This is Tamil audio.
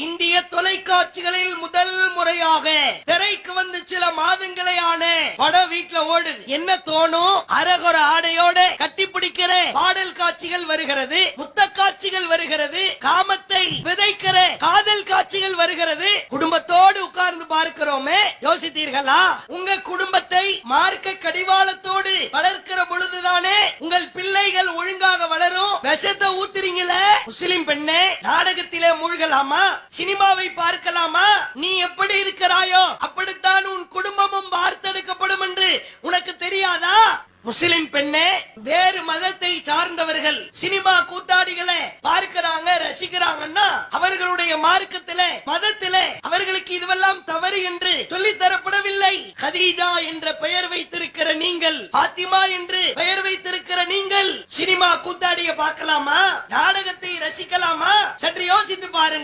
இந்திய தொலைக்காட்சிகளில் முதல் முறையாக திரைக்கு வந்து சில மாதங்களே ஆன படம் வீட்டுல ஓடுது. என்ன தோணும்? அரகுர ஆடையோட கட்டிப்பிடிக்கிற பாடல் காட்சிகள் வருகிறது, முத்த காட்சிகள் வருகிறது, காமத்தை விதைக்கிற காதல் காட்சிகள் வருகிறது. குடும்பத்தோடு உட்கார்ந்து பார்க்கிறோமே, யோசித்தீர்களா? உங்க குடும்பத்தை மார்க்க கடிவாளத்தோடு வளர்க்கிற பொழுதுதானே உங்கள் பிள்ளைகள் ஒழுங்காக வளரும். விஷத்தை ஊத்துறீங்களே முஸ்லிம் பெண்ணே, நாடகத்திலே மூழ்கலாமா? சினிமாவை பார்க்கலாமா? நீ எப்படி இருக்கிறாயோ அப்படித்தான் உன் குடும்பமும் வார்த்தெடுக்கப்படும் என்று உனக்கு தெரியாதா? முஸ்லிம் பெண்ணே, வேறு மதத்தை சார்ந்தவர்கள் சினிமா கூத்தாடிகளை பார்க்கிறாங்க, ரசிக்கிறாங்கன்னா அவர்களுடைய மார்க்கத்திலே மதத்திலே அவர்களுக்கு இதுவெல்லாம் தவறு என்று சொல்லித் தரப்படவில்லை. கதீஜா என்ற பெயர் வைத்திருக்கிற நீங்கள், பாத்திமா என்று பெயர் வைத்திருக்கிற நீங்கள் சினிமா கூத்தாடிய பார்க்கலாமா? நாடகத்தை ரசிக்கலாமா? சற்று யோசித்து பாருங்கள்.